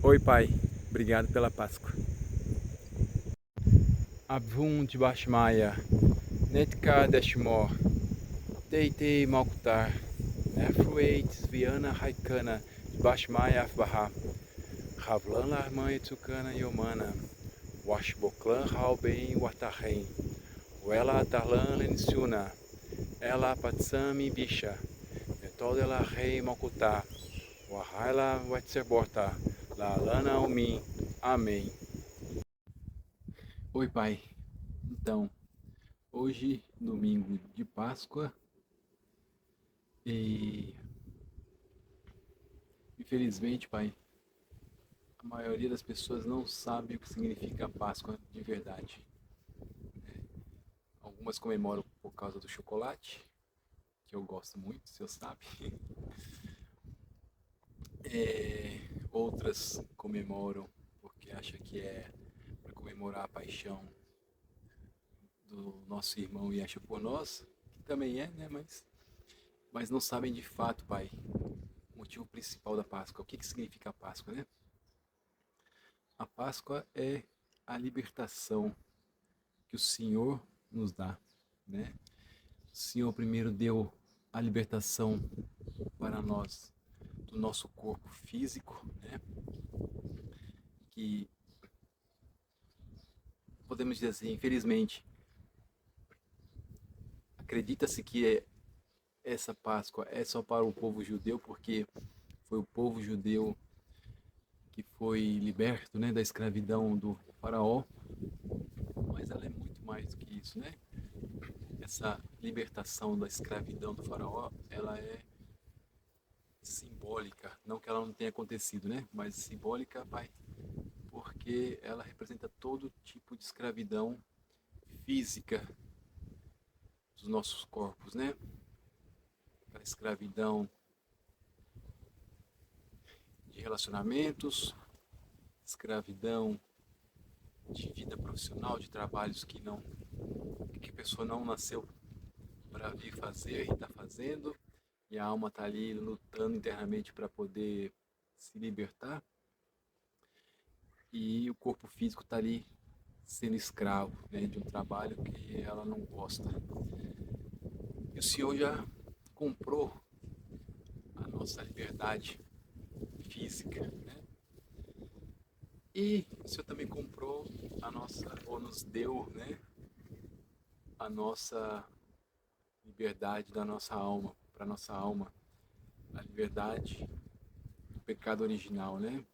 Oi, Pai. Obrigado pela Páscoa. Avunt Bashmaya, Netka Deshmor, Teitei Malkutar, Nefrueit Viana Haikana, Bashmaya Afbaha, Havlan Larman Tsukana Yomana, Washboklan Halbein Watarren, Wela Tarlan Lensiuna, Ela Patsami Bisha, Metodela Rei Malkutar, Wahaila Wetserborta, La Lana Omin. Amém. Oi, Pai. Então, hoje, domingo de Páscoa, e infelizmente, Pai, a maioria das pessoas não sabe o que significa a Páscoa de verdade. Algumas comemoram por causa do chocolate, que eu gosto muito, o senhor sabe. Outras comemoram porque acham que é para comemorar a paixão do nosso irmão Yeshua por nós, que também é, né? Mas não sabem de fato, Pai, o motivo principal da Páscoa. O que significa a Páscoa, né? A Páscoa é a libertação que o Senhor nos dá, né? O Senhor primeiro deu a libertação para nós do nosso corpo físico, né? Que podemos dizer assim, infelizmente, acredita-se que essa Páscoa é só para o povo judeu, porque foi o povo judeu que foi liberto, né, da escravidão do faraó, mas ela é muito mais do que isso, né? Essa libertação da escravidão do faraó, ela é simbólica, não que ela não tenha acontecido, né? Mas simbólica, Pai, porque ela representa todo tipo de escravidão física dos nossos corpos, né? A escravidão de relacionamentos, escravidão de vida profissional, de trabalhos que a pessoa não nasceu para vir fazer e está fazendo, e a alma está ali lutando internamente para poder se libertar, e o corpo físico está ali sendo escravo, né, de um trabalho que ela não gosta. E o Senhor já comprou a nossa liberdade física, né? E o Senhor também comprou a nossa, ou nos deu, né, a nossa liberdade da nossa alma, para nossa alma, a liberdade do pecado original, né?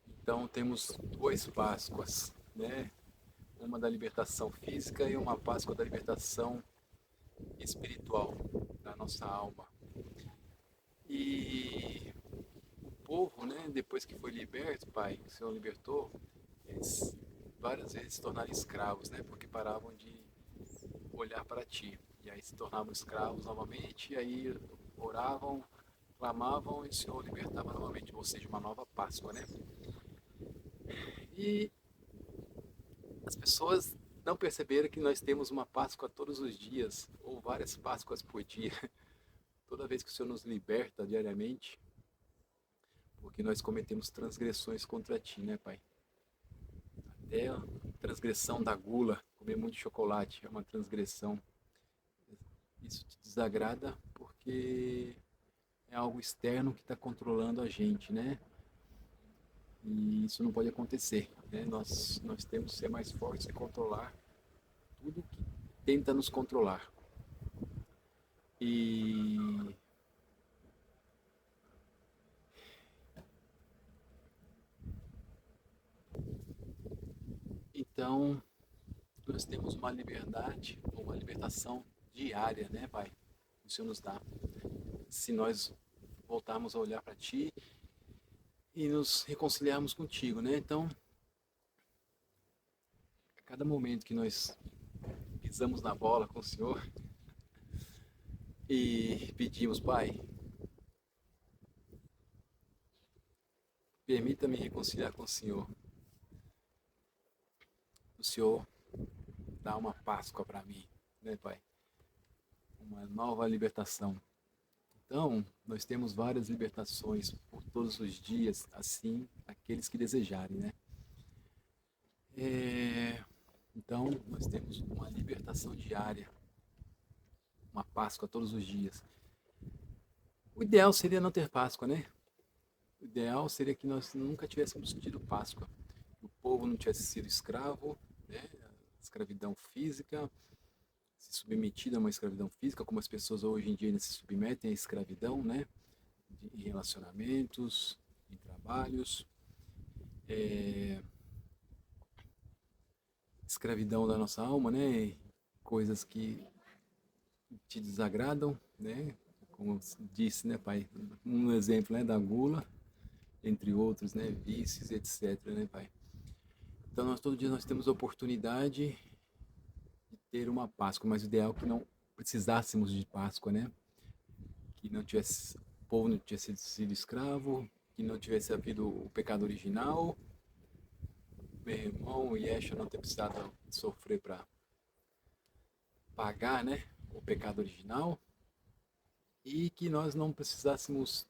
Então temos duas Páscoas, né? Uma da libertação física e uma Páscoa da libertação espiritual da nossa alma. E o povo, né, depois que foi liberto, Pai, que o Senhor libertou, eles várias vezes se tornaram escravos, né? Porque paravam de olhar para Ti. E aí se tornavam escravos novamente, e aí oravam, clamavam e o Senhor libertava novamente, ou seja, uma nova Páscoa, né? E as pessoas não perceberam que nós temos uma Páscoa todos os dias, ou várias Páscoas por dia, toda vez que o Senhor nos liberta diariamente, porque nós cometemos transgressões contra Ti, né, Pai? Até a transgressão da gula, comer muito chocolate, é uma transgressão. Isso te desagrada porque é algo externo que está controlando a gente, né? E isso não pode acontecer, né? Nós temos que ser mais fortes e controlar tudo que tenta nos controlar. E então nós temos uma liberdade, uma libertação diária, né, Pai? Que o Senhor nos dá. Se nós voltarmos a olhar para Ti e nos reconciliarmos contigo, né? Então, a cada momento que nós pisamos na bola com o Senhor e pedimos, Pai, permita-me reconciliar com o Senhor. O Senhor dá uma Páscoa para mim, né, Pai? Uma nova libertação. Então, nós temos várias libertações por todos os dias, assim, aqueles que desejarem, né? Então, nós temos uma libertação diária, uma Páscoa todos os dias. O ideal seria não ter Páscoa, né? O ideal seria que nós nunca tivéssemos tido Páscoa. Que o povo não tivesse sido escravo, né? Escravidão física, se submetido a uma escravidão física, como as pessoas hoje em dia ainda se submetem à escravidão, né? Em relacionamentos, em trabalhos, escravidão da nossa alma, né? Coisas que te desagradam, né? Como disse, né, pai? Um exemplo, né, da gula, entre outros, né, vícios, etc, né, pai? Então, todo dia nós temos a oportunidade de ter uma Páscoa, mas o ideal é que não precisássemos de Páscoa, né? Que não tivesse, o povo não tivesse sido escravo, que não tivesse havido o pecado original, meu irmão e Yeshua não ter precisado sofrer para pagar, né, o pecado original, e que nós não precisássemos,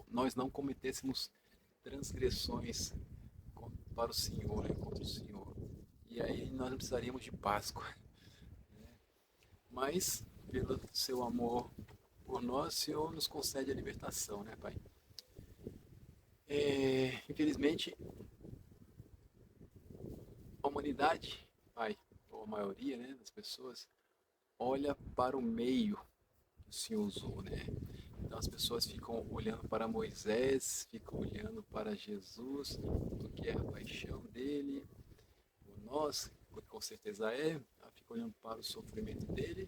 nós não cometêssemos transgressões para o Senhor, né, contra o Senhor. E aí nós não precisaríamos de Páscoa. Mas, pelo seu amor por nós, o Senhor nos concede a libertação, né, Pai? Infelizmente, a humanidade, Pai, ou a maioria, né, das pessoas, olha para o meio que o Senhor usou, né? Então as pessoas ficam olhando para Moisés, ficam olhando para Jesus, do que é a paixão dele, por nós, com certeza fica olhando para o sofrimento dele,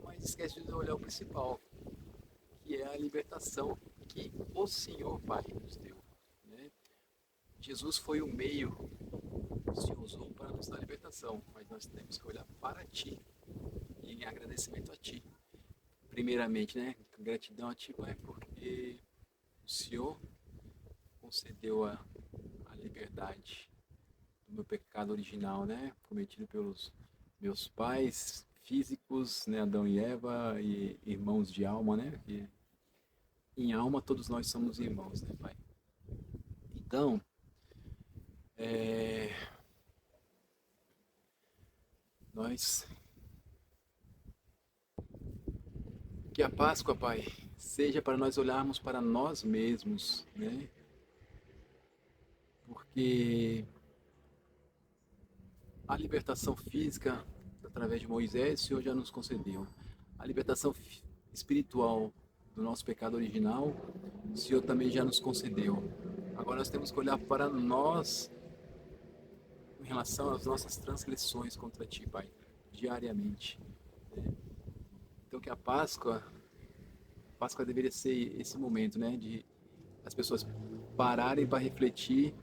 mas esquece de olhar o principal, que é a libertação que o Senhor Pai nos deu, né? Jesus foi o meio que o Senhor usou para nos dar libertação, mas nós temos que olhar para Ti e em agradecimento a Ti. Primeiramente, né? Gratidão a Ti, Pai, porque o Senhor concedeu a liberdade do meu pecado original, né? Cometido pelos meus pais físicos, né? Adão e Eva, e irmãos de alma, né? Que em alma todos nós somos irmãos, né, Pai? Então, é, nós que a Páscoa, Pai, seja para nós olharmos para nós mesmos, né? Porque a libertação física através de Moisés, o Senhor já nos concedeu. A libertação espiritual do nosso pecado original, o Senhor também já nos concedeu. Agora nós temos que olhar para nós em relação às nossas transgressões contra Ti, Pai, diariamente. Então que a Páscoa deveria ser esse momento, né, de as pessoas pararem para refletir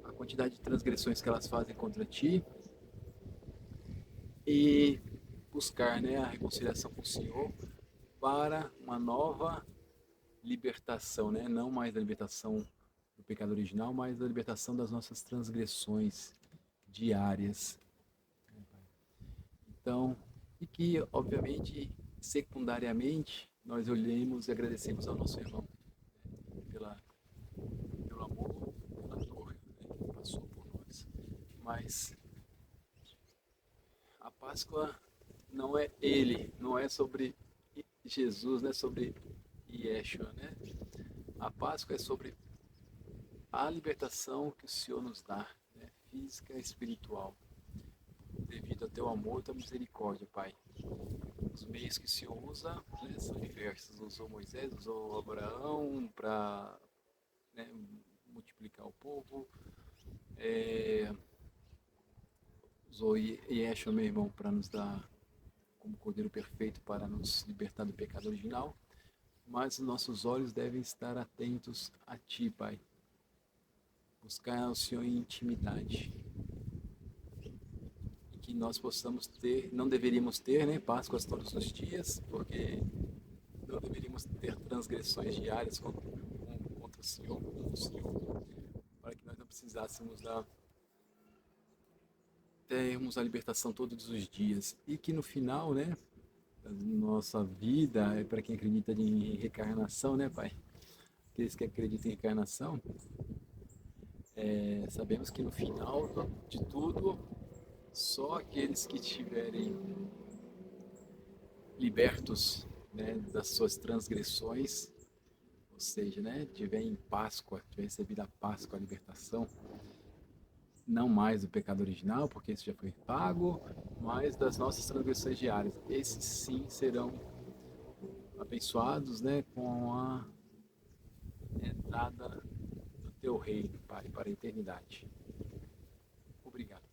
a quantidade de transgressões que elas fazem contra Ti e buscar, né, a reconciliação com o Senhor para uma nova libertação, né? Não mais a libertação do pecado original, mas a libertação das nossas transgressões diárias. Então, e que, obviamente, secundariamente, nós olhemos e agradecemos ao nosso irmão, né, pelo amor, pela dor, né, que passou por nós. Mas a Páscoa não é ele, não é sobre Jesus, não é sobre Yeshua, né? A Páscoa é sobre a libertação que o Senhor nos dá, né? Física e espiritual, devido ao teu amor e tua misericórdia, Pai. Os meios que o Senhor usa, né, são diversos. Usou Moisés, usou Abraão para, né, multiplicar o povo, usou Yeshua, meu irmão, para nos dar como Cordeiro perfeito para nos libertar do pecado original. Mas os nossos olhos devem estar atentos a Ti, Pai. Buscar o Senhor em intimidade. E que nós possamos ter, não deveríamos ter, né, Páscoas todos os dias, porque não deveríamos ter transgressões diárias contra o Senhor, para que nós não precisássemos termos a libertação todos os dias. E que no final, né, nossa vida, para quem acredita em reencarnação, né, Pai? Aqueles que acreditam em reencarnação, sabemos que no final de tudo, só aqueles que estiverem libertos, né, das suas transgressões, ou seja, né, tiver em Páscoa, tiver recebido a Páscoa, a libertação, não mais do pecado original, porque isso já foi pago, mas das nossas transgressões diárias. Esses sim serão abençoados, né, com a entrada do teu reino, Pai, para a eternidade. Obrigado.